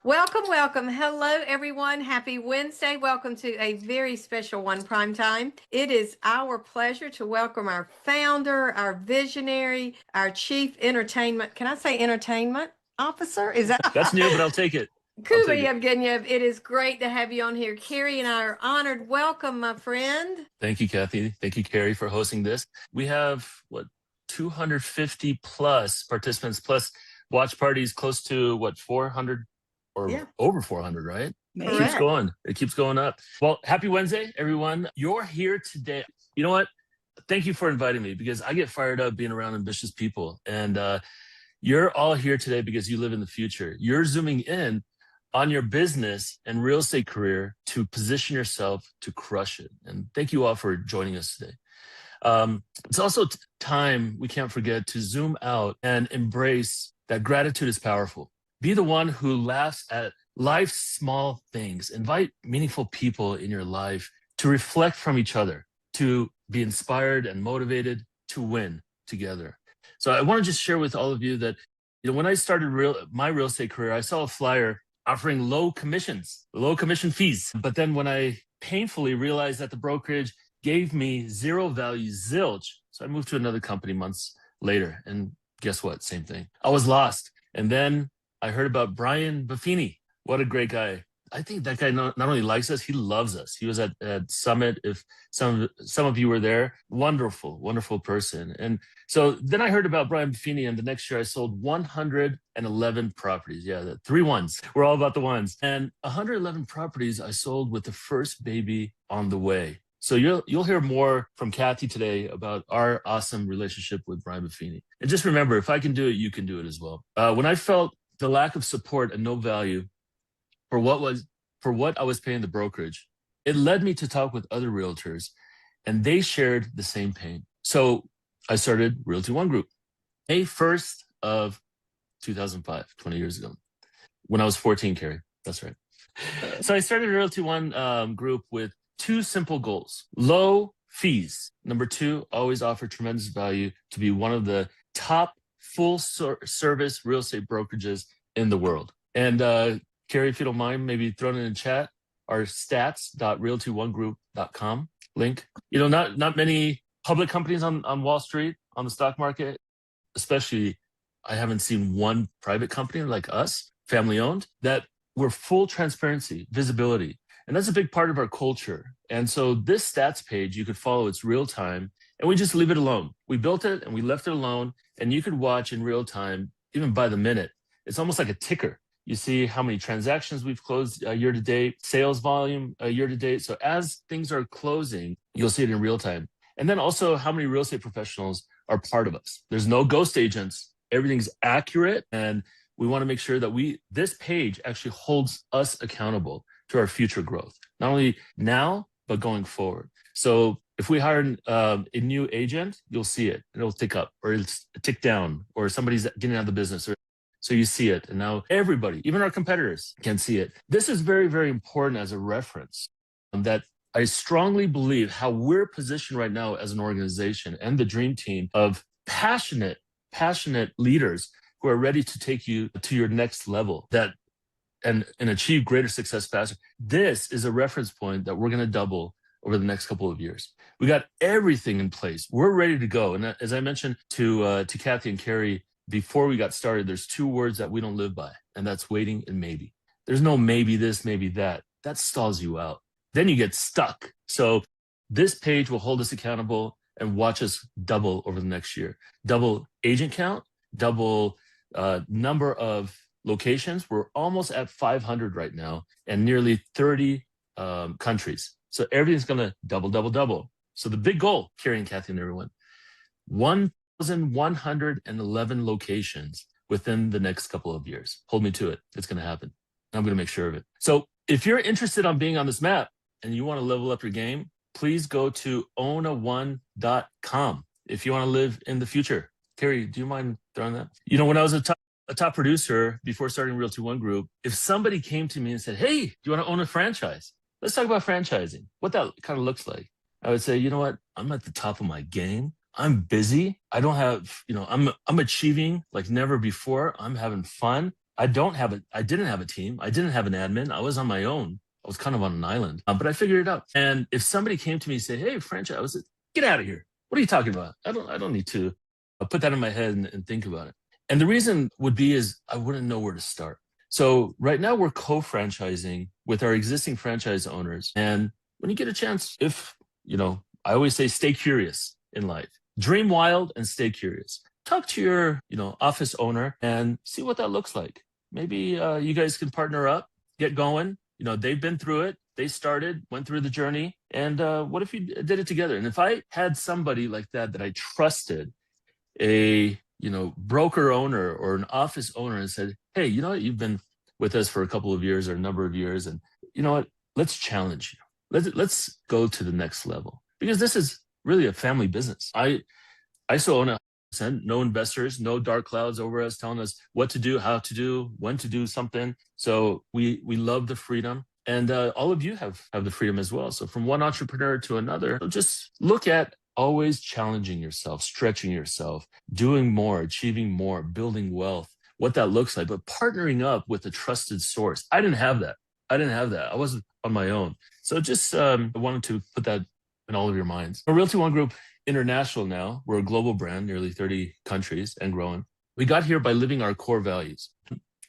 Welcome, welcome. Hello, everyone. Happy Wednesday. Welcome to a very special one, Primetime. It is our pleasure to welcome our founder, our visionary, our chief entertainment. Can I say entertainment officer? Is that That's new, but I'll take it. I'll Kuba take it. Jewgieniew? It is great to have you on here. Carrie and I are honored. Welcome, my friend. Thank you, Kathy. Thank you, Carrie, for hosting this. We have, 250 plus participants, plus watch parties close to, 400 or Yeah. over 400, right? It keeps Correct. going. It keeps going up. Well, happy Wednesday, everyone. You're here today. You know what? Thank you for inviting me because I get fired up being around ambitious people. And you're all here today because you live in the future. You're zooming in on your business and real estate career to position yourself to crush it. And thank you all for joining us today. It's also time we can't forget to zoom out and embrace that gratitude is powerful. Be the one who laughs at life's small things. Invite meaningful people in your life to reflect from each other, to be inspired and motivated to win together. So I want to just share with all of you that, when I started my real estate career, I saw a flyer offering low commission fees. But then when I painfully realized that the brokerage gave me zero value, zilch. So I moved to another company months later. And guess what? Same thing. I was lost. And then I heard about Brian Buffini. What a great guy. I think that guy not only likes us, he loves us. He was at Summit. If some of you were there, wonderful, wonderful person. And so then I heard about Brian Buffini, and the next year I sold 111 properties. Yeah, the 3 ones. We're all about the ones. And 111 properties I sold with the first baby on the way. So you'll hear more from Kathy today about our awesome relationship with Brian Buffini. And just remember, if I can do it, you can do it as well. When I felt the lack of support and no value for what I was paying the brokerage, it led me to talk with other realtors, and they shared the same pain. So I started Realty One Group, May 1st of 2005, 20 years ago, when I was 14, Carrie. That's right. So I started Realty One Group with 2 simple goals: low fees. Number 2, always offer tremendous value to be one of the top full service real estate brokerages in the world. And Carrie, if you don't mind, maybe throwing it in chat, our stats.realty1group.com link. Not many public companies on Wall Street, on the stock market, especially I haven't seen one private company like us, family owned, that we're full transparency, visibility. And that's a big part of our culture. And so this stats page, you could follow, it's real time, and we just leave it alone. We built it and we left it alone, and you could watch in real time, even by the minute. It's almost like a ticker. You see how many transactions we've closed year to date, sales volume year to date. So as things are closing, you'll see it in real time. And then also how many real estate professionals are part of us. There's no ghost agents. Everything's accurate. And we want to make sure that this page actually holds us accountable to our future growth, not only now, but going forward. So if we hire a new agent, you'll see it. It'll tick up, or it'll tick down, or somebody's getting out of the business. So you see it. And now everybody, even our competitors, can see it. This is very, very important as a reference, that I strongly believe how we're positioned right now as an organization and the dream team of passionate leaders who are ready to take you to your next level and achieve greater success faster. This is a reference point that we're going to double over the next couple of years. We got everything in place. We're ready to go. And as I mentioned to Kathy and Carrie before we got started, there's 2 words that we don't live by, and that's waiting and maybe. There's no maybe this, maybe that. That stalls you out. Then you get stuck. So this page will hold us accountable and watch us double over the next year. Double agent count, double number of locations. We're almost at 500 right now, and nearly 30 countries. So everything's going to double. So the big goal, Carrie and Kathy and everyone, 1,111 locations within the next couple of years. Hold me to it. It's going to happen. I'm going to make sure of it. So if you're interested on being on this map and you want to level up your game, please go to own1.com if you want to live in the future. Carrie, do you mind throwing that? When I was a top producer before starting Realty One Group, if somebody came to me and said, hey, do you want to own a franchise? Let's talk about franchising, what that kind of looks like. I would say, you know what? I'm at the top of my game. I'm busy. I don't have, I'm achieving like never before. I'm having fun. I didn't have a team. I didn't have an admin. I was on my own. I was kind of on an island, but I figured it out. And if somebody came to me and said, "Hey, franchise," I was like, "Get out of here. What are you talking about? I don't need to put that in my head and think about it." And the reason would be is I wouldn't know where to start. So right now we're co-franchising with our existing franchise owners. And when you get a chance, if, I always say, stay curious in life, dream wild and stay curious. Talk to your, office owner and see what that looks like. Maybe you guys can partner up, get going. They've been through it. They started, went through the journey. And what if you did it together? And if I had somebody like that I trusted, a broker owner or an office owner, and said, "Hey, you know what? You've been with us for a couple of years or a number of years, and you know what? Let's challenge you. Let's go to the next level, because this is really a family business. I still own 100%. No investors, no dark clouds over us telling us what to do, how to do, when to do something. So we love the freedom, and all of you have the freedom as well. So from one entrepreneur to another, just look at always challenging yourself, stretching yourself, doing more, achieving more, building wealth, what that looks like, but partnering up with a trusted source. I didn't have that. I wasn't on my own. So just I wanted to put that in all of your minds. Realty One Group International now, we're a global brand, nearly 30 countries and growing. We got here by living our core values.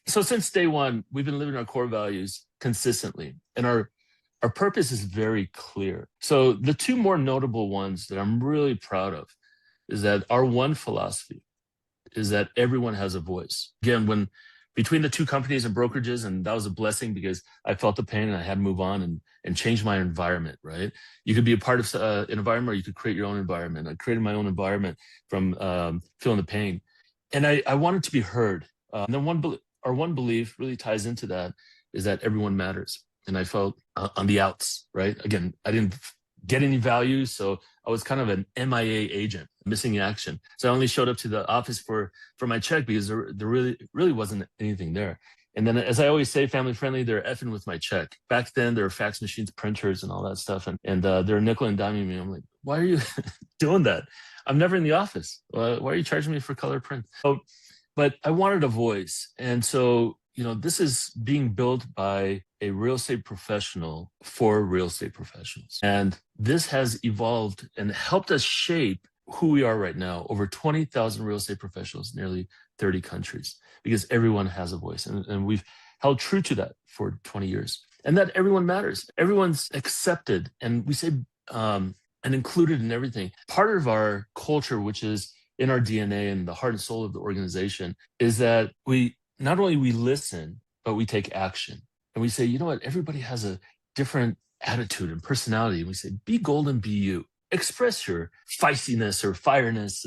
So since day one, we've been living our core values consistently, and our purpose is very clear. So the two more notable ones that I'm really proud of is that our one philosophy is that everyone has a voice. Again, when between the two companies and brokerages, and that was a blessing because I felt the pain and I had to move on and change my environment, right? You could be a part of an environment, or you could create your own environment. I created my own environment from feeling the pain. And I wanted to be heard. And then our one belief really ties into that, is that everyone matters. And I felt on the outs, right? Again, I didn't get any value, so I was kind of an MIA agent, missing action. So I only showed up to the office for my check because there really wasn't anything there. And then, as I always say, family friendly, they're effing with my check. Back then, there were fax machines, printers, and all that stuff, and they're nickel and diming me. I'm like, why are you doing that? I'm never in the office. Why are you charging me for color print? So, but I wanted a voice, and so this is being built by a real estate professional for real estate professionals. And this has evolved and helped us shape who we are right now. Over 20,000 real estate professionals, nearly 30 countries, because everyone has a voice. And we've held true to that for 20 years. And that everyone matters. Everyone's accepted. And we say, and included in everything. Part of our culture, which is in our DNA and the heart and soul of the organization, is that not only we listen, but we take action. And we say, you know what, everybody has a different attitude and personality. And we say, be golden, be you. Express your feistiness or fireness,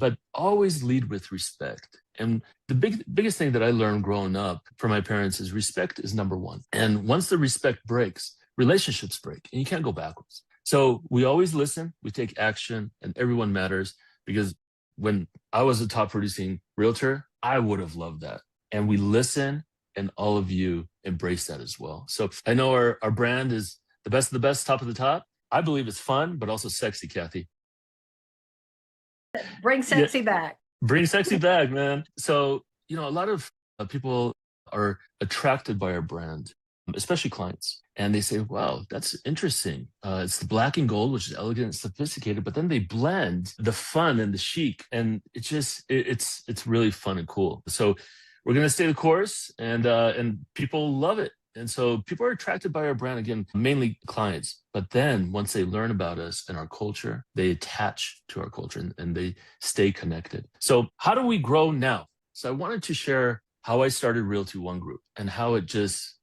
but always lead with respect. And the biggest thing that I learned growing up from my parents is respect is number one. And once the respect breaks, relationships break, and you can't go backwards. So we always listen, we take action, and everyone matters. Because when I was a top producing realtor, I would have loved that. And we listen, and all of you embrace that as well. So I know our brand is the best of the best, top of the top. I believe it's fun, but also sexy, Kathy. Bring sexy back. Bring sexy back, man. So, a lot of people are attracted by our brand, especially clients. And they say, wow, that's interesting. It's the black and gold, which is elegant and sophisticated, but then they blend the fun and the chic. And it's really fun and cool. So we're going to stay the course, and people love it. And so people are attracted by our brand, again, mainly clients. But then once they learn about us and our culture, they attach to our culture and they stay connected. So how do we grow now? So I wanted to share how I started Realty One Group and how it just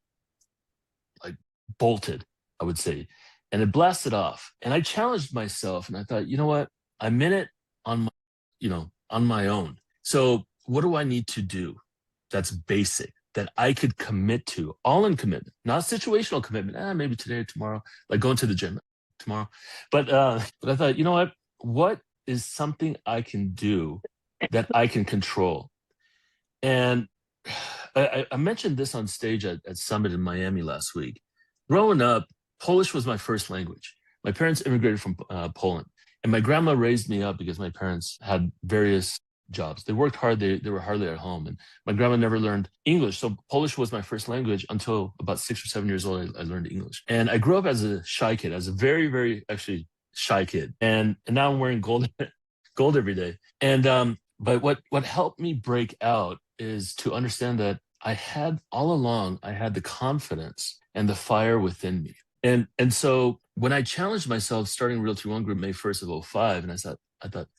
bolted, I would say, and it blasted off. And I challenged myself, and I thought, you know what? I'm in it on my own. So what do I need to do that's basic, that I could commit to, all in commitment, not situational commitment. Maybe today or tomorrow, like going to the gym tomorrow. But I thought, you know what is something I can do that I can control? And I mentioned this on stage at Summit in Miami last week. Growing up, Polish was my first language. My parents immigrated from Poland, and my grandma raised me up because my parents had various jobs. They worked hard. They were hardly at home. And my grandma never learned English. So Polish was my first language until about 6 or 7 years old. I learned English. And I grew up as a shy kid, as a very, very actually shy kid. And now I'm wearing gold, gold every day. And but what helped me break out is to understand that all along, I had the confidence and the fire within me. And so when I challenged myself starting Realty One Group May 1st of '05, and I thought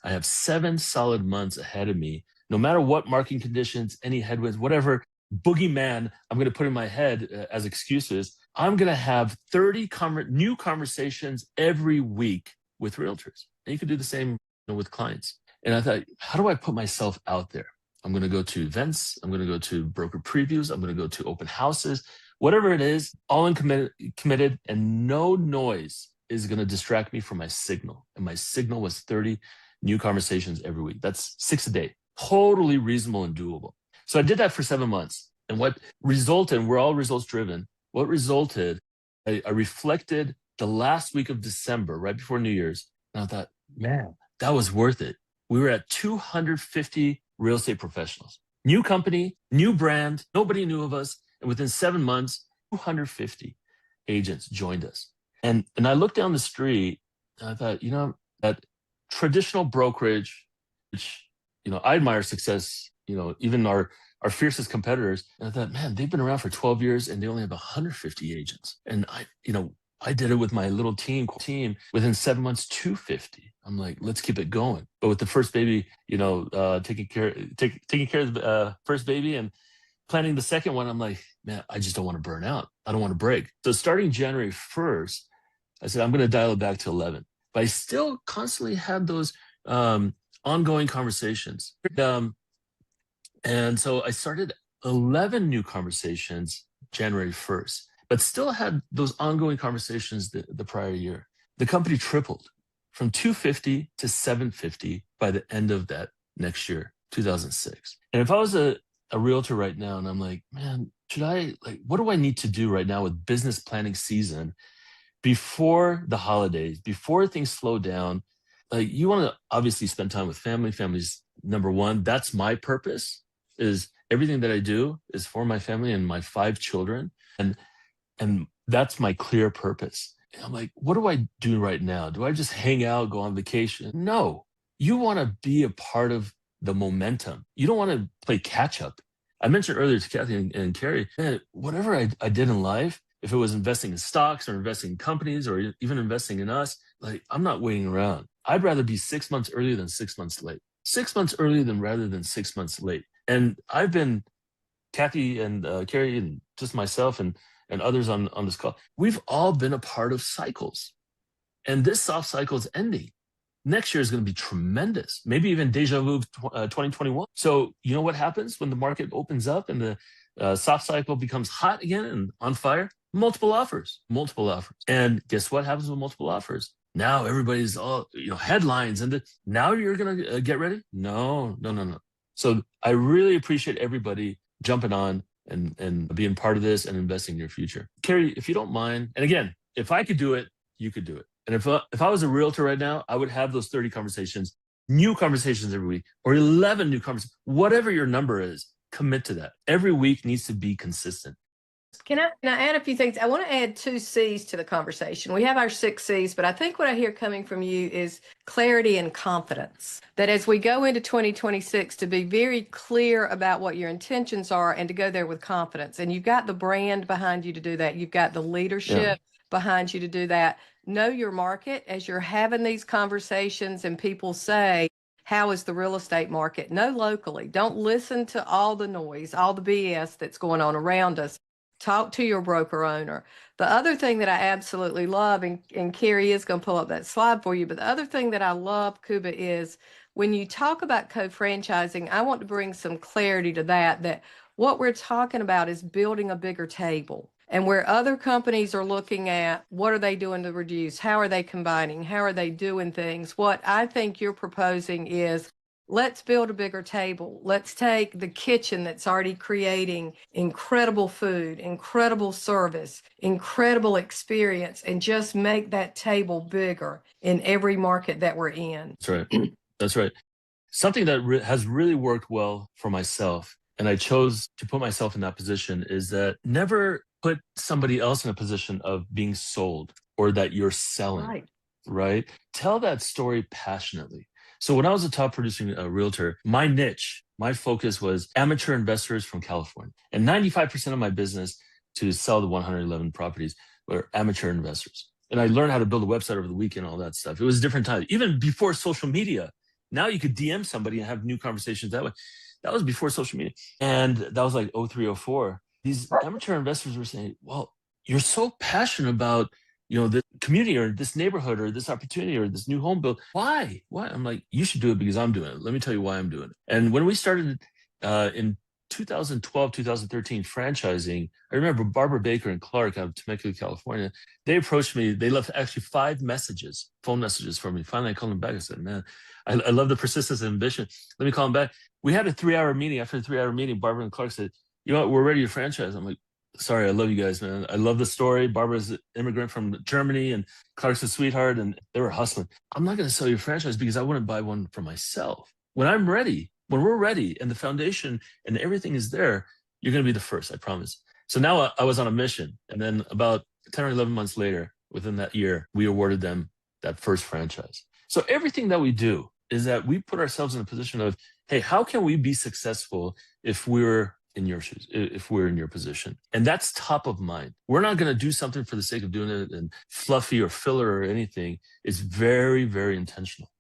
I have 7 solid months ahead of me, no matter what market conditions, any headwinds, whatever boogeyman I'm going to put in my head as excuses, I'm going to have 30 new conversations every week with realtors. And you can do the same with clients. And I thought, how do I put myself out there? I'm going to go to events. I'm going to go to broker previews. I'm going to go to open houses. Whatever it is, all in committed, and no noise is going to distract me from my signal. And my signal was 30 new conversations every week. That's 6 a day. Totally reasonable and doable. So I did that for 7 months. And what resulted, and we're all results driven, what resulted, I reflected the last week of December, right before New Year's, and I thought, man, that was worth it. We were at 250 real estate professionals. New company, new brand, nobody knew of us. And within 7 months, 250 agents joined us. And I looked down the street and I thought, that traditional brokerage, which, I admire success, even our fiercest competitors. And I thought, man, they've been around for 12 years and they only have 150 agents. And I did it with my little team within 7 months, 250. I'm like, let's keep it going. But with the first baby, taking care of the first baby and planning the second one, I'm like, man, I just don't want to burn out. I don't want to break. So starting January 1st, I said, I'm going to dial it back to 11. But I still constantly had those ongoing conversations. And so I started 11 new conversations January 1st, but still had those ongoing conversations the prior year. The company tripled from 250 to 750 by the end of that next year, 2006. And if I was a realtor right now and I'm like, man, what do I need to do right now with business planning season before the holidays, before things slow down? Like, you want to obviously spend time with family. Family's number one. That's my purpose, is everything that I do is for my family and my 5 children. And that's my clear purpose. And I'm like, what do I do right now? Do I just hang out, go on vacation? No, you want to be a part of the momentum. You don't want to play catch up. I mentioned earlier to Kathy and Carrie, man, whatever I did in life, if it was investing in stocks or investing in companies or even investing in us, like, I'm not waiting around. I'd rather be 6 months earlier than 6 months late. 6 months earlier rather than 6 months late. And I've been, Kathy and Carrie and just myself and others on this call, we've all been a part of cycles. And this soft cycle is ending. Next year is going to be tremendous, maybe even deja vu 2021. So you know what happens when the market opens up and the soft cycle becomes hot again and on fire? Multiple offers. And guess what happens with multiple offers? Now everybody's all, headlines, and now you're going to get ready? No. So I really appreciate everybody jumping on and being part of this and investing in your future. Carrie, if you don't mind, and again, if I could do it, you could do it. And if I was a realtor right now, I would have those 30 conversations, new conversations every week, or 11 new conversations, whatever your number is, commit to that. Every week needs to be consistent. Can I add a few things? I want to add 2 C's to the conversation. We have our 6 C's, but I think what I hear coming from you is clarity and confidence. That as we go into 2026, to be very clear about what your intentions are and to go there with confidence. And you've got the brand behind you to do that. You've got the leadership behind you to do that. Know your market as you're having these conversations and people say, how is the real estate market? Know locally. Don't listen to all the noise, all the BS that's going on around us. Talk to your broker owner. The other thing that I absolutely love, and Carrie is going to pull up that slide for you, but the other thing that I love, Kuba, is when you talk about co-franchising, I want to bring some clarity to that what we're talking about is building a bigger table. And where other companies are looking at what are they doing to reduce, how are they combining, how are they doing things, what I think you're proposing is, let's build a bigger table. Let's take the kitchen that's already creating incredible food, incredible service, incredible experience, and just make that table bigger in every market that we're in. That's right. something that has really worked well for myself, and I chose to put myself in that position, is that never put somebody else in a position of being sold or that you're selling, Right. right? Tell that story passionately. So when I was a top producing realtor, my niche, my focus was amateur investors from California. And 95% of my business to sell the 111 properties were amateur investors. And I learned how to build a website over the weekend, all that stuff. It was a different time, even before social media. Now you could DM somebody and have new conversations that way. That was before social media. And that was like 03, 04. These amateur investors were saying, well, you're so passionate about, this community or this neighborhood or this opportunity or this new home build. Why? I'm like, you should do it because I'm doing it. Let me tell you why I'm doing it. And when we started in 2012, 2013 franchising, I remember Barbara Baker and Clark out of Temecula, California. They approached me. They left actually 5 phone messages for me. Finally, I called them back. I said, man, I love the persistence and ambition. Let me call them back. We had a 3-hour meeting. After the 3-hour meeting, Barbara and Clark said, you know what, we're ready to franchise. I'm like, sorry, I love you guys, man. I love the story. Barbara's an immigrant from Germany and Clark's a sweetheart, and they were hustling. I'm not going to sell you a franchise because I wouldn't buy one for myself. When I'm ready, when we're ready and the foundation and everything is there, you're going to be the first, I promise. So now I was on a mission. And then about 10 or 11 months later, within that year, we awarded them that first franchise. So everything that we do is that we put ourselves in a position of, hey, how can we be successful if we're in your shoes, if we're in your position? And that's top of mind. We're not going to do something for the sake of doing it and fluffy or filler or anything. It's very, very intentional,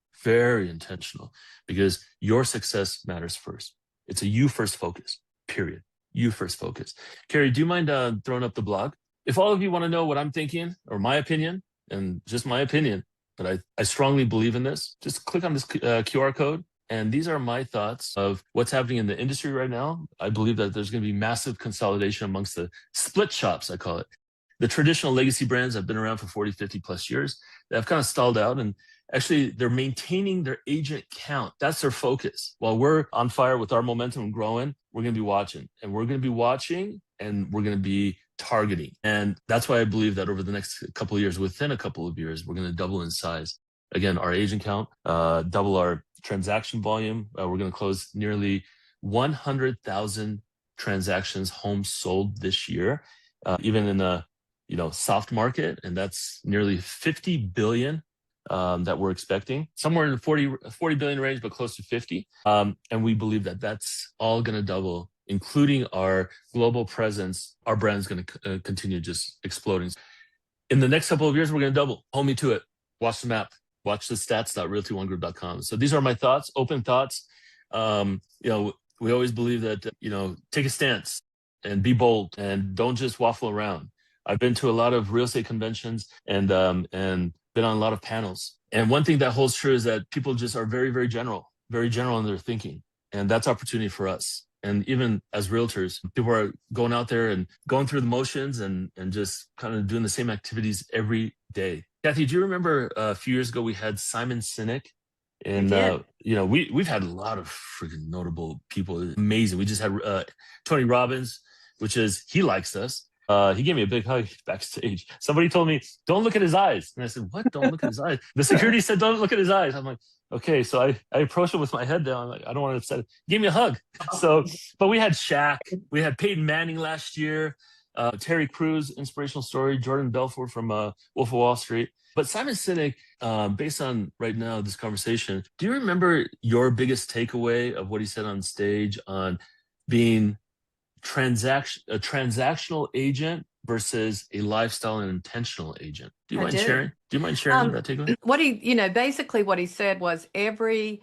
because your success matters first. It's a you first focus, period. You first focus. Carrie, do you mind throwing up the blog? If all of you want to know what I'm thinking or my opinion, and just my opinion, but I strongly believe in this, just click on this QR code. And these are my thoughts of what's happening in the industry right now. I believe that there's going to be massive consolidation amongst the split shops, I call it. The traditional legacy brands have been around for 40, 50 plus years. They have kind of stalled out, and actually they're maintaining their agent count. That's their focus. While we're on fire with our momentum growing, we're going to be watching, and we're going to be targeting. And that's why I believe that over the next couple of years, within a couple of years, we're going to double in size. Again, our agent count, double our transaction volume. We're going to close nearly 100,000 transactions, homes sold this year, even in a soft market, and that's nearly 50 billion that we're expecting, somewhere in the 40 billion range, but close to 50. And we believe that that's all going to double, including our global presence. Our brand is going to continue just exploding. In the next couple of years, we're going to double. Hold me to it. Watch the map. Watch the stats.realtyoneGroup.com. So these are my thoughts, open thoughts. We always believe that, take a stance and be bold and don't just waffle around. I've been to a lot of real estate conventions and been on a lot of panels. And one thing that holds true is that people just are very, very general in their thinking. And that's opportunity for us. And even as realtors, people are going out there and going through the motions and just kind of doing the same activities every day. Kathy, do you remember a few years ago we had Simon Sinek? And we've had a lot of freaking notable people. Amazing. We just had Tony Robbins, he likes us. He gave me a big hug backstage. Somebody told me, don't look at his eyes. And I said, what? Don't look at his eyes. The security said, don't look at his eyes. I'm like, okay. So I approached him with my head down. I'm like, I don't want to upset him. He gave me a hug. But we had Shaq. We had Peyton Manning last year. Terry Crews, inspirational story. Jordan Belfort from Wolf of Wall Street. But Simon Sinek, based on right now this conversation, do you remember your biggest takeaway of what he said on stage on being a transactional agent versus a lifestyle and intentional agent? Do you mind sharing? Do you mind sharing that takeaway? Basically what he said was every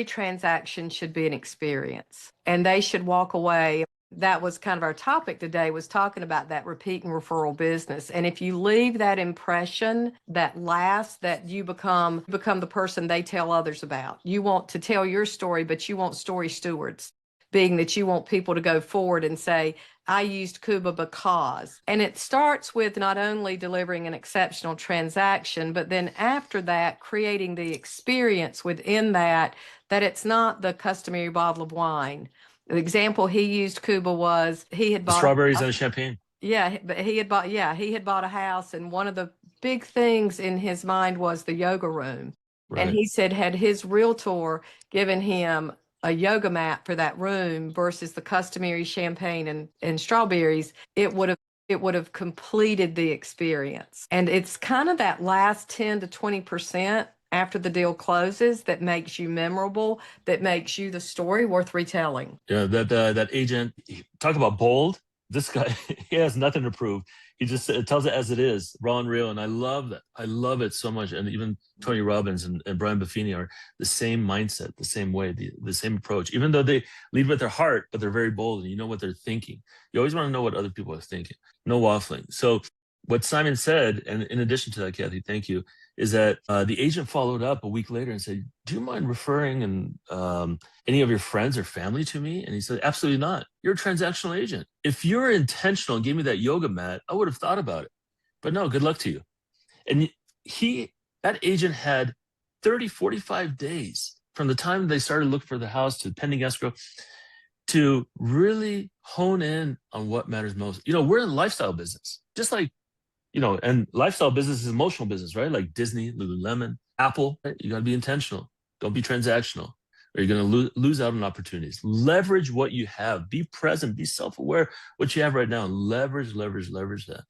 transaction should be an experience, and they should walk away. That was kind of our topic today, was talking about that repeat and referral business. And if you leave that impression that lasts, that you become the person they tell others about. You want to tell your story, but you want story stewards, being that you want people to go forward and say, I used Kuba because. And it starts with not only delivering an exceptional transaction, but then after that, creating the experience within that it's not the customary bottle of wine. The example he used, Kuba, was he had bought strawberries and champagne. Yeah, but he had bought a house, and one of the big things in his mind was the yoga room. And Right. he said, had his realtor given him a yoga mat for that room versus the customary champagne and strawberries, it would have completed the experience. And it's kind of that last 10 to 20% after the deal closes that makes you memorable, that makes you the story worth retelling. Yeah, that agent, talk about bold. This guy, he has nothing to prove. He just tells it as it is, raw and real. And I love that. I love it so much. And even Tony Robbins and Brian Buffini are the same mindset, the same way, the same approach. Even though they lead with their heart, but they're very bold and you know what they're thinking. You always want to know what other people are thinking. No waffling. So what Simon said, and in addition to that, Kathy, thank you, is that the agent followed up a week later and said, "Do you mind referring any of your friends or family to me?" And he said, "Absolutely not. You're a transactional agent. If you're intentional and gave me that yoga mat, I would have thought about it. But no, good luck to you." And that agent had 30, 45 days from the time they started looking for the house to pending escrow to really hone in on what matters most. We're in lifestyle business, just like, and lifestyle business is emotional business, right? Like Disney, Lululemon, Apple. Right? You got to be intentional. Don't be transactional, or you're going to lose out on opportunities. Leverage what you have. Be present. Be self-aware what you have right now. Leverage that.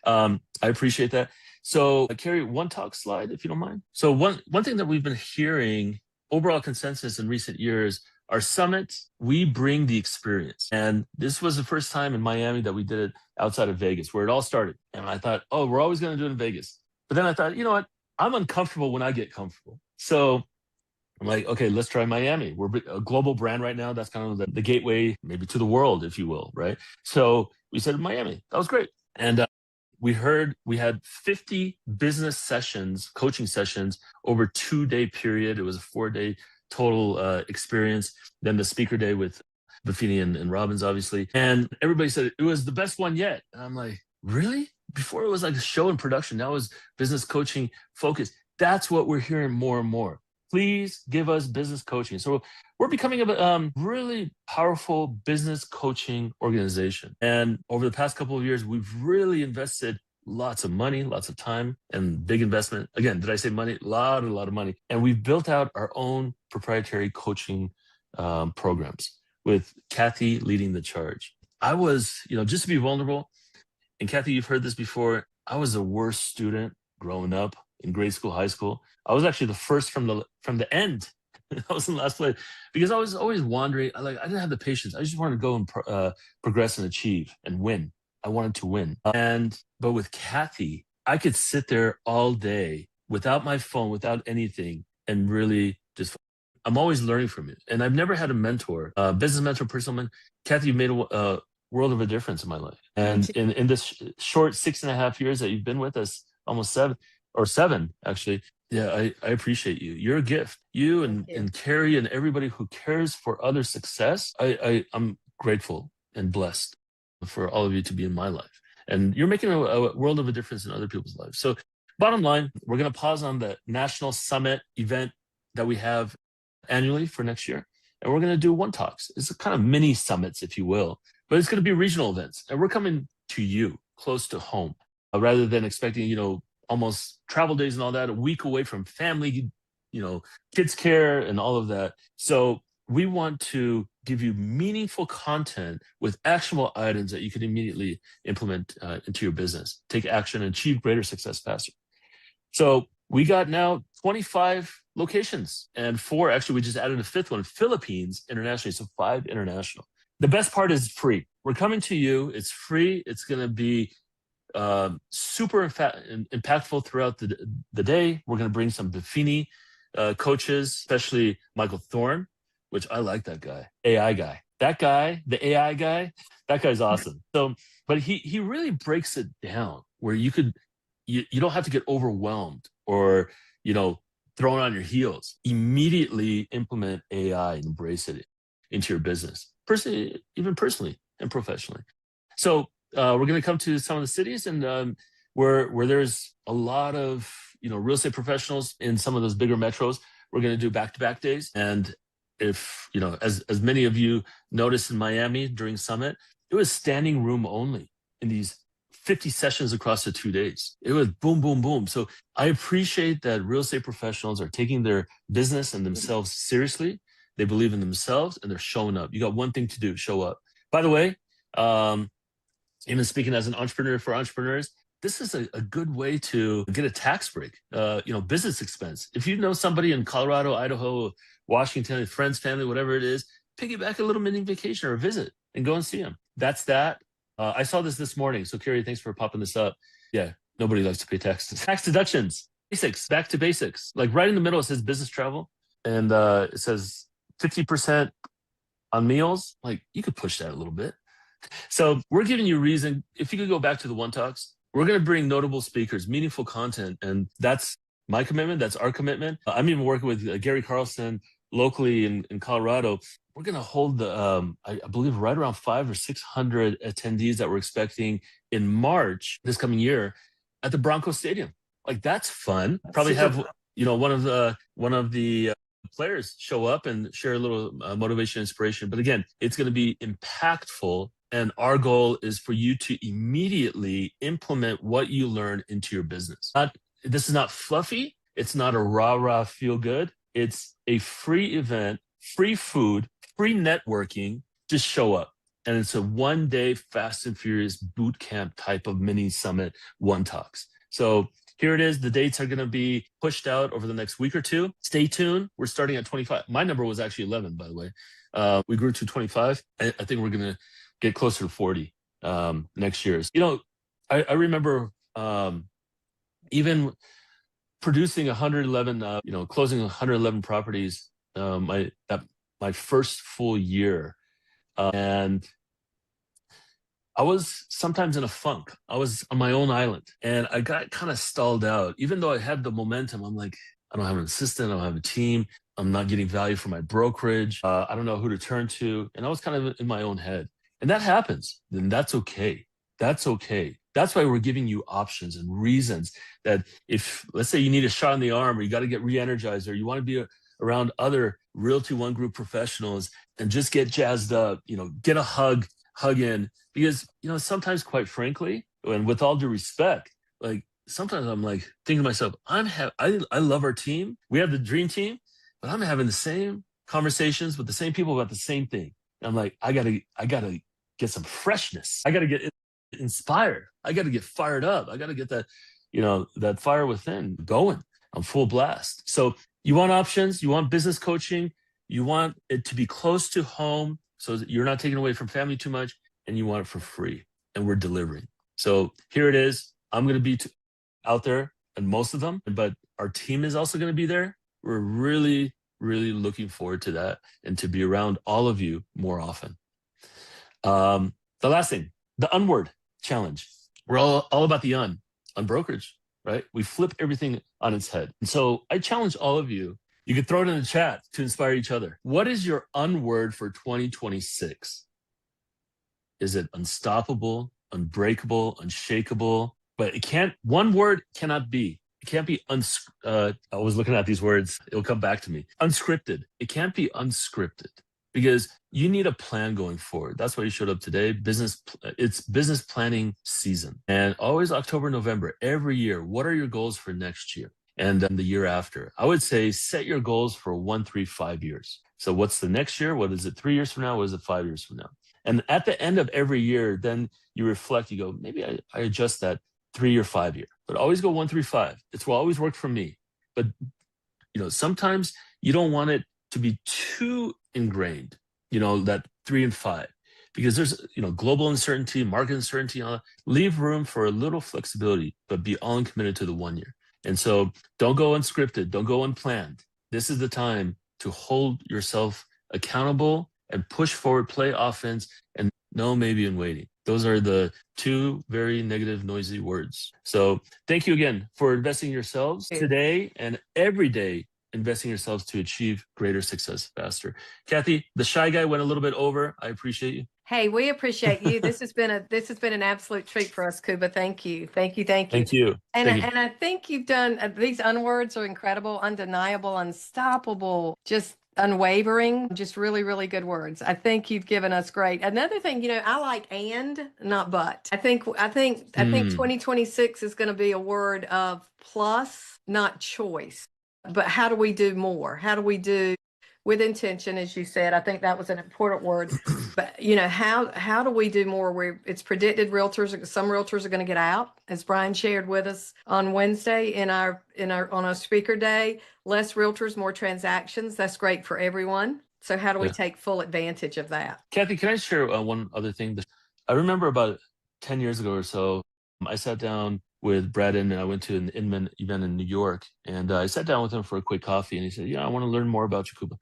I appreciate that. So, Carrie, one talk slide, if you don't mind. So, one thing that we've been hearing, overall consensus in recent years, our summit, we bring the experience. And this was the first time in Miami that we did it outside of Vegas, where it all started. And I thought, oh, we're always going to do it in Vegas. But then I thought, you know what? I'm uncomfortable when I get comfortable. So I'm like, okay, let's try Miami. We're a global brand right now. That's kind of the gateway, maybe to the world, if you will, right? So we said Miami. That was great. And we had 50 business sessions, coaching sessions over a 2-day period. It was a 4-day total experience. Then the speaker day with Buffini and Robbins, obviously. And everybody said it was the best one yet. And I'm like, really? Before it was like a show and production. Now it's business coaching focus. That's what we're hearing more and more. Please give us business coaching. So we're becoming a really powerful business coaching organization. And over the past couple of years, we've really invested lots of money, lots of time, and big investment. Again, did I say money? A lot of money. And we've built out our own proprietary coaching programs with Kathy leading the charge. I was, just to be vulnerable, and Kathy, you've heard this before, I was the worst student growing up in grade school, high school. I was actually the first from the end. I was in last place because I was always wandering. I didn't have the patience. I just wanted to go and progress and achieve and win. I wanted to win. But with Kathy, I could sit there all day without my phone, without anything, and really just, I'm always learning from you. And I've never had a mentor, business mentor, personal mentor. Kathy, you made a world of a difference in my life. And in this short 6.5 years that you've been with us, almost 7 actually. Yeah, I appreciate you. You're a gift. You and Carrie and everybody who cares for other success. I'm grateful and blessed for all of you to be in my life. And you're making a world of a difference in other people's lives. So bottom line, we're going to pause on the National Summit event that we have annually for next year. And we're going to do one talks. It's a kind of mini summits, if you will, but it's going to be regional events. And we're coming to you close to home rather than expecting, almost travel days and all that, a week away from family, kids care and all of that. So we want to give you meaningful content with actionable items that you can immediately implement into your business, take action, and achieve greater success faster. So we got now 25 locations and 4, actually, we just added a 5th one, Philippines internationally, so 5 international. The best part is free. We're coming to you. It's free. It's going to be super impactful throughout the day. We're going to bring some Buffini coaches, especially Michael Thorne, which I like that guy, AI guy. That guy, the AI guy, that guy's awesome. So, but he really breaks it down where you don't have to get overwhelmed or, thrown on your heels. Immediately implement AI and embrace it into your business, personally and professionally. So we're going to come to some of the cities and where there's a lot of real estate professionals in some of those bigger metros. We're going to do back-to-back days. And if as many of you noticed in Miami during Summit, it was standing room only in these 50 sessions across the 2 days. It was boom, boom, boom. So I appreciate that real estate professionals are taking their business and themselves seriously. They believe in themselves and they're showing up. You got one thing to do, show up. By the way, even speaking as an entrepreneur for entrepreneurs, this is a good way to get a tax break, business expense. If you know somebody in Colorado, Idaho, Washington, friends, family, whatever it is, piggyback a little mini vacation or a visit and go and see them. That's that. I saw this morning. So Carrie, thanks for popping this up. Yeah, nobody likes to pay taxes. Tax deductions, basics, back to basics. Like right in the middle, it says business travel. And it says 50% on meals. Like you could push that a little bit. So we're giving you a reason. If you could go back to the One Talks, we're going to bring notable speakers, meaningful content. And that's my commitment. That's our commitment. I'm even working with Gary Carlson locally in Colorado. We're going to hold the, I believe, right around 500 or 600 attendees that we're expecting in March this coming year at the Bronco Stadium. Like that's fun. Probably have one of the players show up and share a little motivation, inspiration. But again, it's going to be impactful. And our goal is for you to immediately implement what you learn into your business. This is not fluffy. It's not a rah-rah feel good. It's a free event, free food, free networking. Just show up. And it's a one-day fast and furious boot camp type of mini summit, One Talks. So here it is. The dates are going to be pushed out over the next week or two. Stay tuned. We're starting at 25. My number was actually 11, by the way. We grew to 25. I think we're going to get closer to 40 next year. I remember even producing 111, closing 111 properties my first full year. And I was sometimes in a funk. I was on my own island and I got kind of stalled out. Even though I had the momentum, I'm like, I don't have an assistant. I don't have a team. I'm not getting value from my brokerage. I don't know who to turn to. And I was kind of in my own head. And that happens. Then that's okay. That's okay. That's why we're giving you options and reasons that if, let's say you need a shot in the arm or you got to get re-energized or you want to be around other Realty One Group professionals and just get jazzed up, get a hug in. Because, sometimes quite frankly, and with all due respect, like sometimes I'm like thinking to myself, I love our team. We have the dream team, but I'm having the same conversations with the same people about the same thing. And I'm like, I gotta get some freshness. I gotta get inspired. I gotta get fired up. I gotta get that, that fire within going. I'm full blast. So you want options, you want business coaching, you want it to be close to home so that you're not taking away from family too much, and you want it for free. And we're delivering. So here it is. I'm going to be out there and most of them, but our team is also going to be there. We're really, really looking forward to that and to be around all of you more often. The last thing, the unword challenge. We're all about the unbrokerage, right? We flip everything on its head. And so I challenge all of you. You can throw it in the chat to inspire each other. What is your unword for 2026? Is it unstoppable, unbreakable, unshakable? But one word cannot be. It can't be, I was looking at these words. It'll come back to me. Unscripted. It can't be unscripted because you need a plan going forward. That's why you showed up today. It's business planning season. And always October, November, every year, what are your goals for next year? And then the year after? I would say set your goals for 1, 3, 5 years. So what's the next year? What is it 3 years from now? What is it 5 years from now? And at the end of every year, then you reflect, you go, maybe I adjust that 3 or 5 year, but always go 1, 3, 5. It's what always worked for me. But, sometimes you don't want it to be too ingrained, that 3 and 5, because there's, global uncertainty, market uncertainty, leave room for a little flexibility, but be all in committed to the 1 year. And so don't go unscripted, don't go unplanned. This is the time to hold yourself accountable and push forward, play offense, and no maybe and waiting. Those are the 2 very negative, noisy words. So thank you again for investing in yourselves today and every day, investing in yourselves to achieve greater success faster. Kathy, the shy guy went a little bit over. I appreciate you. Hey, we appreciate you. This has been an absolute treat for us, Kuba. Thank you. Thank you. Thank you. And I think you've done, these unwords are incredible, undeniable, unstoppable, just unwavering, just really, really good words. I think you've given us great. Another thing, I like and, not but. I think 2026 is going to be a word of plus, not choice. But how do we do more? How do we do with intention, as you said? I think that was an important word. But how do we do more? Where it's predicted some realtors are going to get out, as Brian shared with us on Wednesday in our on our speaker day. Less realtors, more transactions. That's great for everyone. So how do we take full advantage of that? Kathy, can I share one other thing? I remember about 10 years ago or so, I sat down with Brad and I went to an Inman event in New York, and I sat down with him for a quick coffee, and he said, "Yeah, I want to learn more about you, Kuba."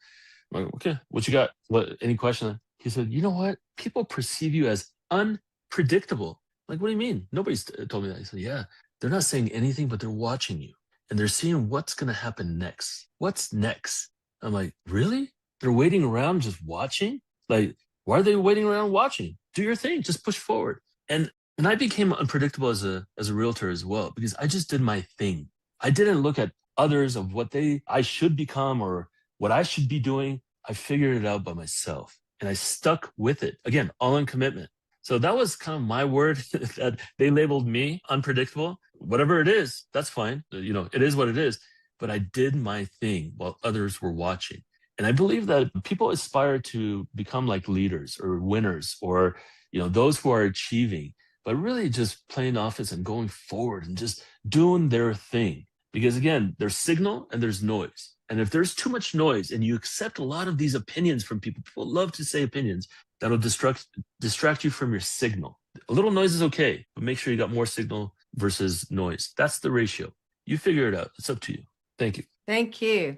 I'm like, "Okay, what you got? What? Any question?" He said, "You know what? People perceive you as unpredictable." I'm like, "What do you mean?" Nobody's told me that. He said, "Yeah, they're not saying anything, but they're watching you, and they're seeing what's going to happen next. What's next?" I'm like, "Really? They're waiting around just watching? Like, why are they waiting around watching? Do your thing, just push forward." And I became unpredictable as a realtor as well, because I just did my thing. I didn't look at others of what I should become or what I should be doing. I figured it out by myself and I stuck with it. Again, all in commitment. So that was kind of my word that they labeled me unpredictable. Whatever it is, that's fine. It is what it is. But I did my thing while others were watching. And I believe that people aspire to become like leaders or winners or, those who are achieving, but really just playing office and going forward and just doing their thing. Because again, there's signal and there's noise. And if there's too much noise and you accept a lot of these opinions from people love to say opinions, that'll distract you from your signal. A little noise is okay, but make sure you got more signal versus noise. That's the ratio. You figure it out. It's up to you. Thank you. Thank you.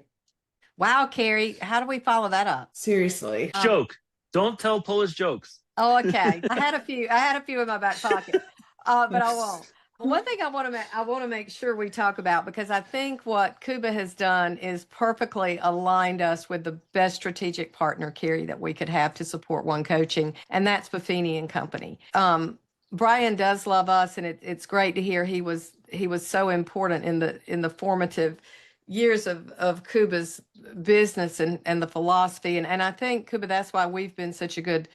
Wow, Carrie, how do we follow that up? Seriously. Joke. Don't tell Polish jokes. Oh, okay. I had a few in my back pocket, but I won't. One thing I want to make sure we talk about, because I think what Kuba has done is perfectly aligned us with the best strategic partner, Carrie, that we could have to support One Coaching, and that's Buffini and Company. Brian does love us, and it's great to hear he was so important in the formative years of Kuba's business and the philosophy. And I think, Kuba, that's why we've been such a good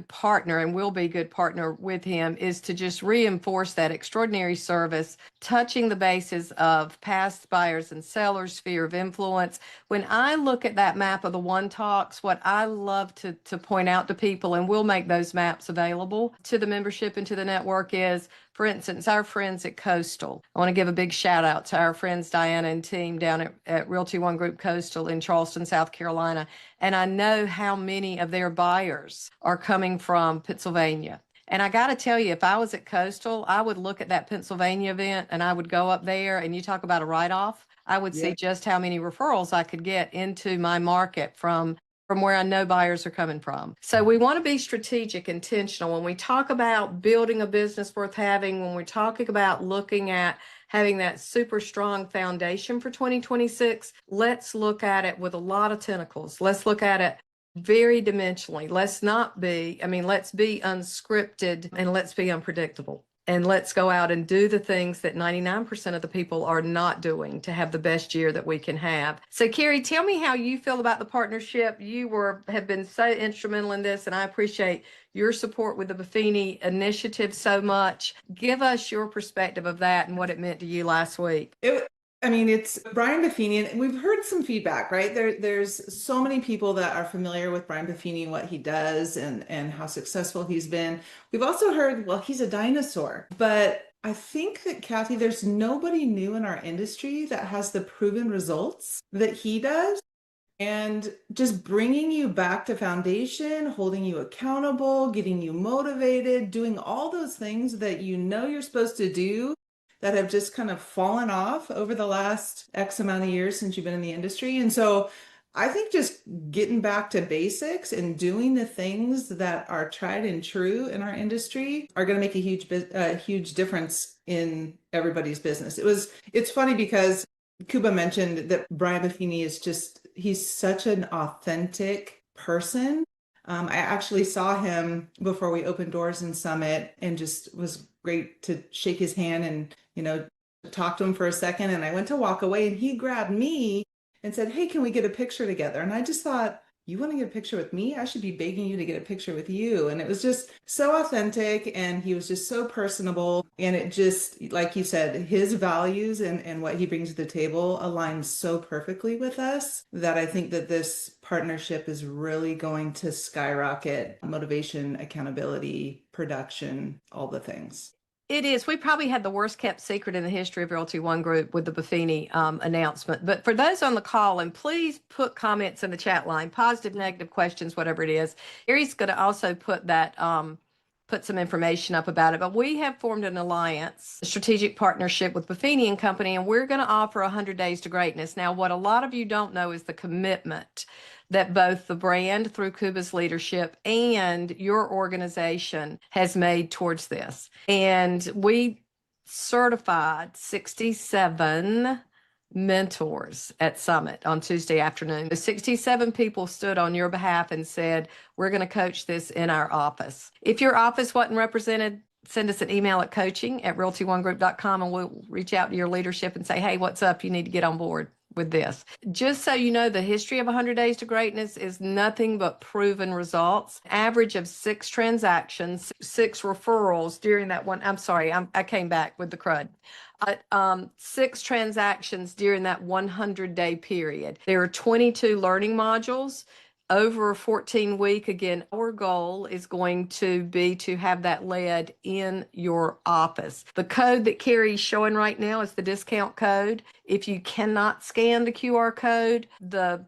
partner and will be good partner with him, is to just reinforce that extraordinary service, touching the bases of past buyers and sellers, sphere of influence. When I look at that map of the One Talks, what I love to point out to people, and we'll make those maps available to the membership and to the network, is, for instance, our friends at Coastal. I want to give a big shout out to our friends Diana and team down at Realty One Group Coastal in Charleston, South Carolina. And I know how many of their buyers are coming from Pennsylvania. And I got to tell you, if I was at Coastal, I would look at that Pennsylvania event and I would go up there, and you talk about a write-off, I would see just how many referrals I could get into my market from where I know buyers are coming from. So we want to be strategic, intentional. When we talk about building a business worth having, when we're talking about looking at having that super strong foundation for 2026, let's look at it with a lot of tentacles. Let's look at it very dimensionally. Let's be unscripted, and let's be unpredictable. And let's go out and do the things that 99% of the people are not doing to have the best year that we can have. So, Carrie, tell me how you feel about the partnership. You have been so instrumental in this, and I appreciate your support with the Buffini initiative so much. Give us your perspective of that and what it meant to you last week. It's Brian Buffini, and we've heard some feedback, right? There's so many people that are familiar with Brian Buffini, what he does and how successful he's been. We've also heard, well, he's a dinosaur. But I think that, Kathy, there's nobody new in our industry that has the proven results that he does. And just bringing you back to foundation, holding you accountable, getting you motivated, doing all those things that you're supposed to do, that have just kind of fallen off over the last X amount of years since you've been in the industry. And so I think just getting back to basics and doing the things that are tried and true in our industry are going to make a huge difference in everybody's business. It's funny because Kuba mentioned that Brian Buffini he's such an authentic person. I actually saw him before we opened doors in Summit, and just was great to shake his hand and, talk to him for a second. And I went to walk away, and he grabbed me and said, hey, can we get a picture together? And I just thought, you want to get a picture with me? I should be begging you to get a picture with you. And it was just so authentic, and he was just so personable. And it just, like you said, his values and what he brings to the table aligns so perfectly with us that I think that this partnership is really going to skyrocket motivation, accountability, production, all the things. It is. We probably had the worst kept secret in the history of Realty One Group with the Buffini announcement. But for those on the call, and please put comments in the chat line, positive, negative questions, whatever it is. Gary's going to also put that, put some information up about it. But we have formed an alliance, a strategic partnership with Buffini and Company, and we're going to offer 100 Days to Greatness. Now, what a lot of you don't know is the commitment that both the brand through Kuba's leadership and your organization has made towards this. And we certified 67 mentors at Summit on Tuesday afternoon. The 67 people stood on your behalf and said, we're going to coach this in our office. If your office wasn't represented, send us an email at coaching@realtyonegroup.com, and we'll reach out to your leadership and say, hey, what's up? You need to get on board with this. Just so you know, the history of 100 Days to Greatness is nothing but proven results. Average of 6 transactions, 6 referrals during that one. I'm sorry, I came back with the crud. 6 transactions during that 100-day period. There are 22 learning modules over a 14-week. Again, our goal is going to be to have that led in your office. The code that Carrie's showing right now is the discount code. If you cannot scan the QR code, the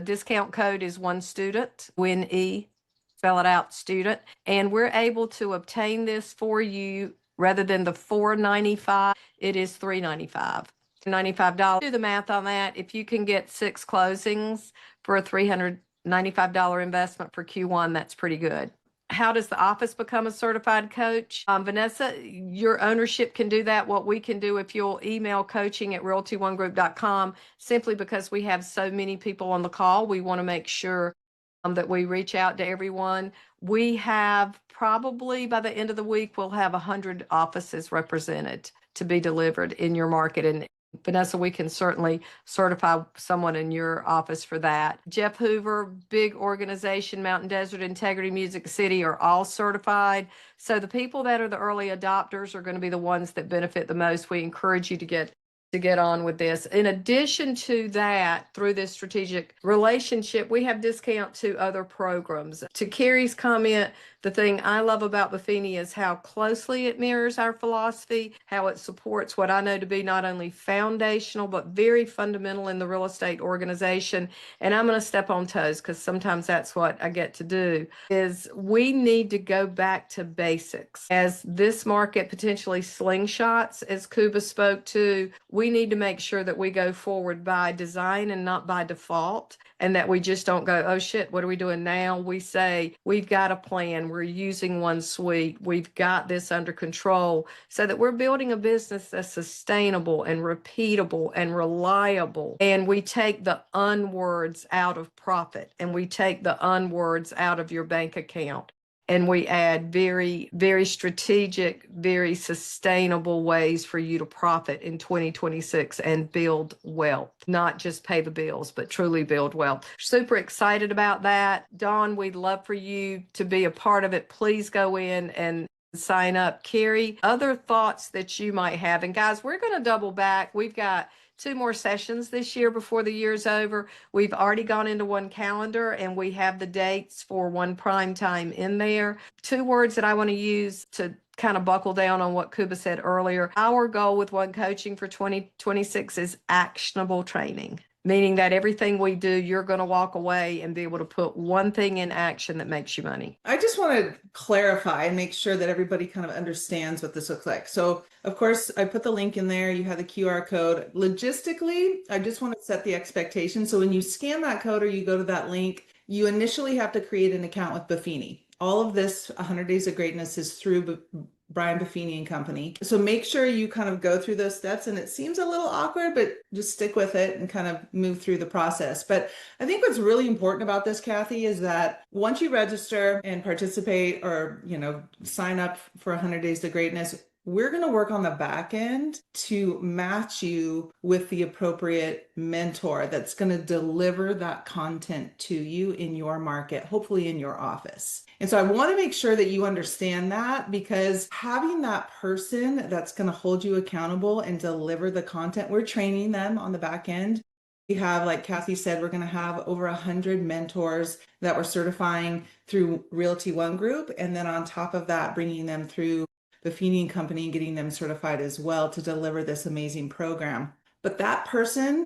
discount code is one student, WIN-E, spell it out, student. And we're able to obtain this for you rather than the $495, it is $395. $95. Do the math on that. If you can get 6 closings for a $395 investment for Q1, that's pretty good. How does the office become a certified coach? Vanessa, your ownership can do that. What we can do, if you'll email coaching@realtyonegroup.com, simply because we have so many people on the call, we want to make sure that we reach out to everyone. We have probably by the end of the week, we'll have 100 offices represented to be delivered in your market. And Vanessa, we can certainly certify someone in your office for that. Jeff Hoover, big organization, Mountain Desert Integrity Music City are all certified. So the people that are the early adopters are going to be the ones that benefit the most. We encourage you to get on with this. In addition to that, through this strategic relationship, we have discount to other programs. To Carrie's comment, the thing I love about Buffini is how closely it mirrors our philosophy, how it supports what I know to be not only foundational, but very fundamental in the real estate organization. And I'm going to step on toes because sometimes that's what I get to do, is we need to go back to basics. As this market potentially slingshots, as Kuba spoke to, we need to make sure that we go forward by design and not by default, and that we just don't go, oh shit, what are we doing now? We say, we've got a plan. We're using one suite. We've got this under control, so that we're building a business that's sustainable and repeatable and reliable. And we take the unwords out of profit, and we take the unwords out of your bank account. And we add very, very strategic, very sustainable ways for you to profit in 2026 and build wealth, not just pay the bills, but truly build wealth. Super excited about that. Dawn, we'd love for you to be a part of it. Please go in and sign up. Carrie, other thoughts that you might have. And guys, we're going to double back. We've got 2 more sessions this year before the year's over. We've already gone into one calendar, and we have the dates for one prime time in there. 2 words that I want to use to kind of buckle down on what Kuba said earlier. Our goal with One Coaching for 2026 is actionable training, meaning that everything we do, you're going to walk away and be able to put one thing in action that makes you money. I just want to clarify and make sure that everybody kind of understands what this looks like. So, of course, I put the link in there. You have the QR code. Logistically, I just want to set the expectation. So when you scan that code or you go to that link, you initially have to create an account with Buffini. All of this 100 Days of Greatness is through Brian Buffini and Company. So make sure you kind of go through those steps, and it seems a little awkward, but just stick with it and kind of move through the process. But I think what's really important about this, Kathy, is that once you register and participate or, sign up for 100 Days to Greatness, We're going to work on the back end to match you with the appropriate mentor that's going to deliver that content to you in your market, hopefully in your office. And so I want to make sure that you understand that, because having that person that's going to hold you accountable and deliver the content, we're training them on the back end. We have, like Kathy said, we're going to have over 100 mentors that we're certifying through Realty One Group. And then on top of that, bringing them through Buffini and Company and getting them certified as well to deliver this amazing program. But that person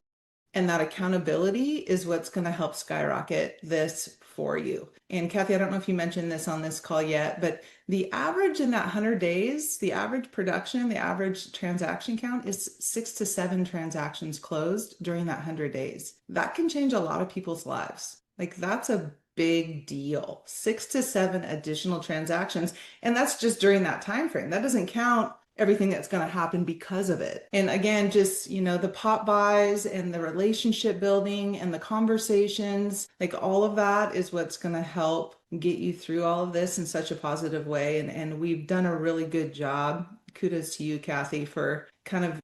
and that accountability is what's going to help skyrocket this for you. And Kathy, I don't know if you mentioned this on this call yet, but the average in that 100 days, the average production, the average transaction count is 6 to 7 transactions closed during that 100 days. That can change a lot of people's lives. Like, that's a big deal. 6 to 7 additional transactions. And that's just during that time frame. That doesn't count everything that's going to happen because of it. And again, just, the pop buys and the relationship building and the conversations, like all of that is what's going to help get you through all of this in such a positive way. And we've done a really good job. Kudos to you, Kathy, for kind of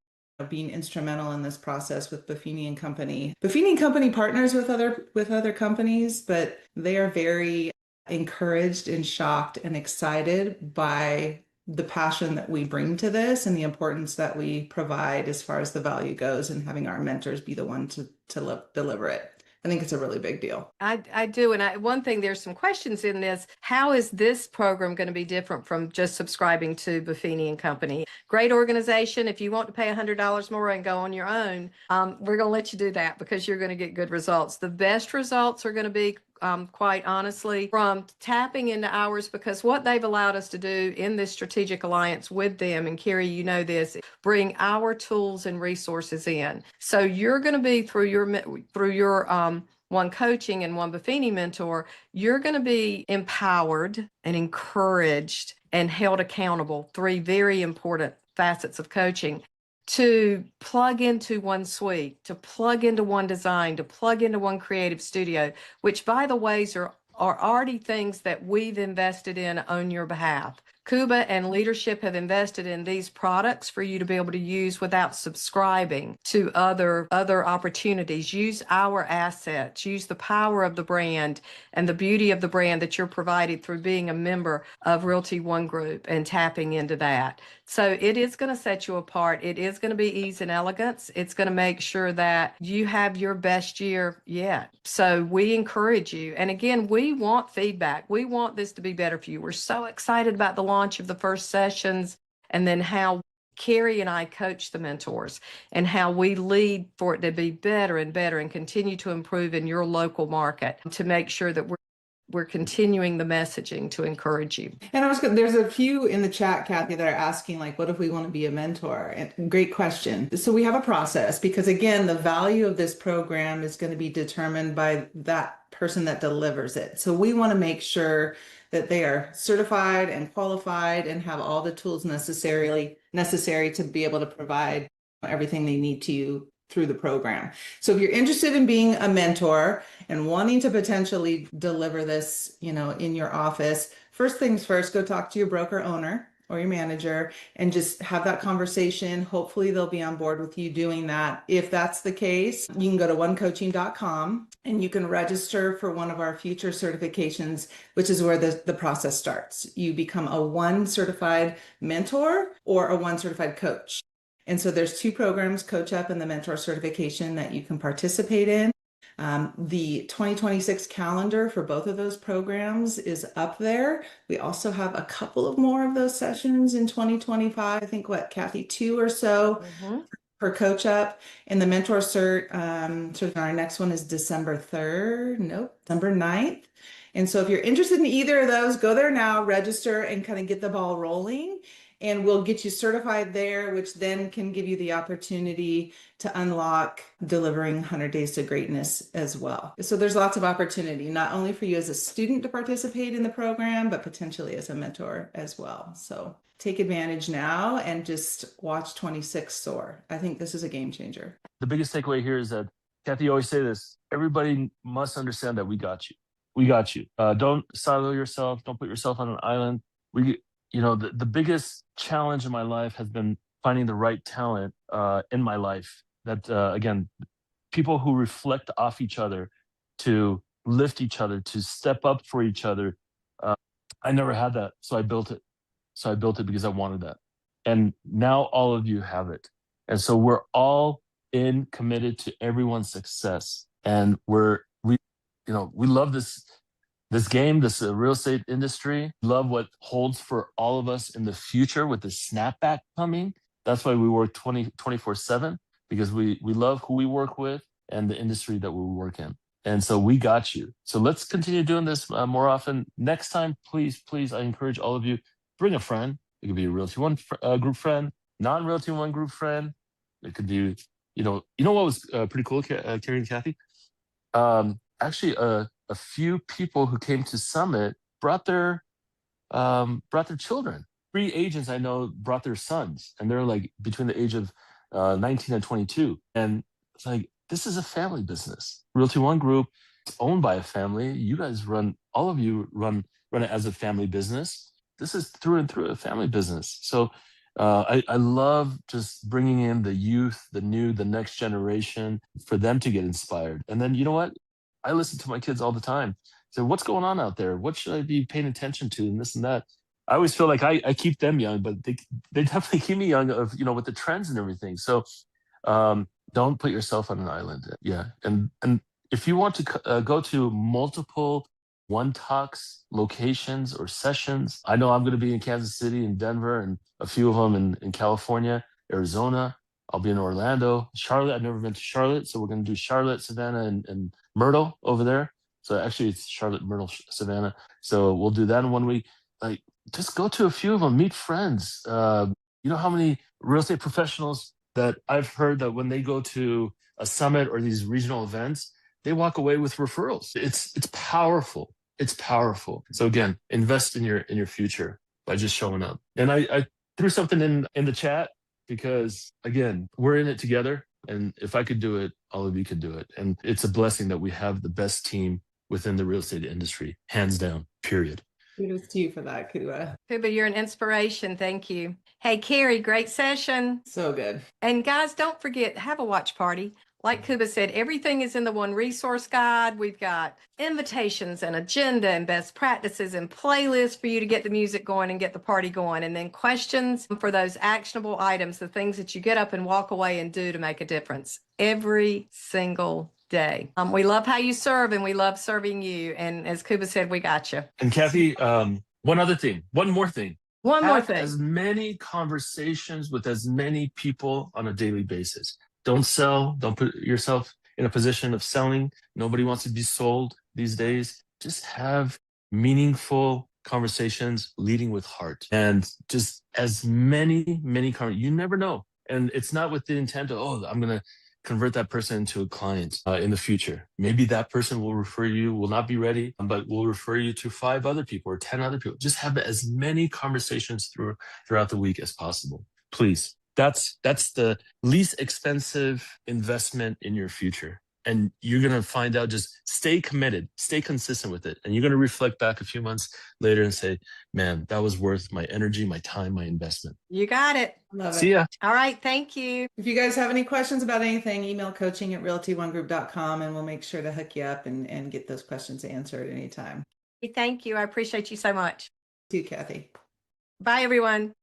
being instrumental in this process with Buffini and Company. Buffini and Company partners with other companies, but they are very encouraged and shocked and excited by the passion that we bring to this and the importance that we provide as far as the value goes, and having our mentors be the one to deliver it. I think it's a really big deal. I do. And one thing, there's some questions in this. How is this program going to be different from just subscribing to Buffini and Company? Great organization. If you want to pay $100 more and go on your own, we're going to let you do that because you're going to get good results. The best results are going to be quite honestly, from tapping into ours, because what they've allowed us to do in this strategic alliance with them, and Carrie, you know this, bring our tools and resources in. So you're going to be through your One Coaching and One Buffini mentor, you're going to be empowered and encouraged and held accountable. 3 very important facets of coaching: to plug into one suite, to plug into one design, to plug into one creative studio, which, by the ways, are already things that we've invested in on your behalf. Kuba and leadership have invested in these products for you to be able to use without subscribing to other opportunities. Use our assets, use the power of the brand and the beauty of the brand that you're provided through being a member of Realty One Group and tapping into that. So it is going to set you apart. It is going to be ease and elegance. It's going to make sure that you have your best year yet. So we encourage you. And again, we want feedback. We want this to be better for you. We're so excited about the launch of the first sessions, and then how Carrie and I coach the mentors and how we lead for it to be better and better and continue to improve in your local market, to make sure that we're continuing the messaging to encourage you. And there's a few in the chat, Kathy, that are asking, like, what if we want to be a mentor? And great question. So we have a process, because again, the value of this program is going to be determined by that person that delivers it. So we want to make sure that they are certified and qualified and have all the tools necessary to be able to provide everything they need to you through the program. So if you're interested in being a mentor and wanting to potentially deliver this, in your office, first things first, go talk to your broker owner or your manager and just have that conversation. Hopefully they'll be on board with you doing that. If that's the case, you can go to onecoaching.com and you can register for one of our future certifications, which is where the process starts. You become a One certified mentor or a One certified coach. And so there's 2 programs, Coach Up and the Mentor Certification, that you can participate in. The 2026 calendar for both of those programs is up there. We also have a couple of more of those sessions in 2025. I think, Kathy, 2 or so for Coach Up. And the Mentor Cert, our next one is December 9th. And so if you're interested in either of those, go there now, register, and kind of get the ball rolling. And we'll get you certified there, which then can give you the opportunity to unlock delivering 100 Days to Greatness as well. So there's lots of opportunity, not only for you as a student to participate in the program, but potentially as a mentor as well. So take advantage now and just watch 26 soar. I think this is a game changer. The biggest takeaway here is that, Kathy, you always say this, everybody must understand that we got you. We got you. Don't silo yourself. Don't put yourself on an island. the biggest challenge in my life has been finding the right talent in my life. That again, people who reflect off each other, to lift each other, to step up for each other. I never had that, so I built it. So I built it because I wanted that, and now all of you have it. And so we're all committed to everyone's success, and we love this game, this real estate industry. Love what holds for all of us in the future with the snapback coming. That's why we work 24/7, because we love who we work with and the industry that we work in. And so we got you. So let's continue doing this more often. Next time, please, I encourage all of you, bring a friend. It could be a Realty One group friend, non-Realty One group friend. It could be, what was pretty cool, Carrie and Kathy? Actually, a few people who came to Summit brought their children. 3 agents I know brought their sons, and they're like between the age of 19 and 22. And it's like, this is a family business. Realty One Group, it's owned by a family. You guys all of you run it as a family business. This is through and through a family business. So I love just bringing in the youth, the next generation, for them to get inspired. And then, you know what? I listen to my kids all the time. So what's going on out there? What should I be paying attention to? And this and that. I always feel like I keep them young, but they definitely keep me young with the trends and everything. So don't put yourself on an island. Yeah. And if you want to go to multiple One Talks locations or sessions, I know I'm going to be in Kansas City and Denver, and a few of them in California, Arizona. I'll be in Orlando, Charlotte. I've never been to Charlotte, so we're going to do Charlotte, Savannah, and Myrtle over there. So actually, it's Charlotte, Myrtle, Savannah. So we'll do that in 1 week. Like, just go to a few of them, meet friends. You know how many real estate professionals that I've heard that when they go to a summit or these regional events, they walk away with referrals. It's powerful. It's powerful. So again, invest in your future by just showing up. And I threw something in the chat, because again, we're in it together. And if I could do it, all of you could do it. And it's a blessing that we have the best team within the real estate industry, hands down, period. Kudos to you for that, Kuba. Kuba, you're an inspiration. Thank you. Hey, Carrie, great session. So good. And guys, don't forget, have a watch party. Like Kuba said, everything is in the one resource guide. We've got invitations and agenda and best practices and playlists for you to get the music going and get the party going. And then questions for those actionable items, the things that you get up and walk away and do to make a difference every single day. We love how you serve, and we love serving you. And as Kuba said, we got you. And Kathy, one more thing. Have as many conversations with as many people on a daily basis. Don't sell. Don't put yourself in a position of selling. Nobody wants to be sold these days. Just have meaningful conversations, leading with heart, and just as many you never know. And it's not with the intent of, I'm going to convert that person into a client in the future. Maybe that person will not be ready, but will refer you to 5 other people or 10 other people. Just have as many conversations throughout the week as possible. Please. That's the least expensive investment in your future. And you're going to find out, just stay committed, stay consistent with it. And you're going to reflect back a few months later and say, man, that was worth my energy, my time, my investment. You got it. Love it. See ya. All right. Thank you. If you guys have any questions about anything, email coaching@realtyonegroup.com, and we'll make sure to hook you up and get those questions answered anytime. Thank you. I appreciate you so much. Thank you, Kathy. Bye, everyone.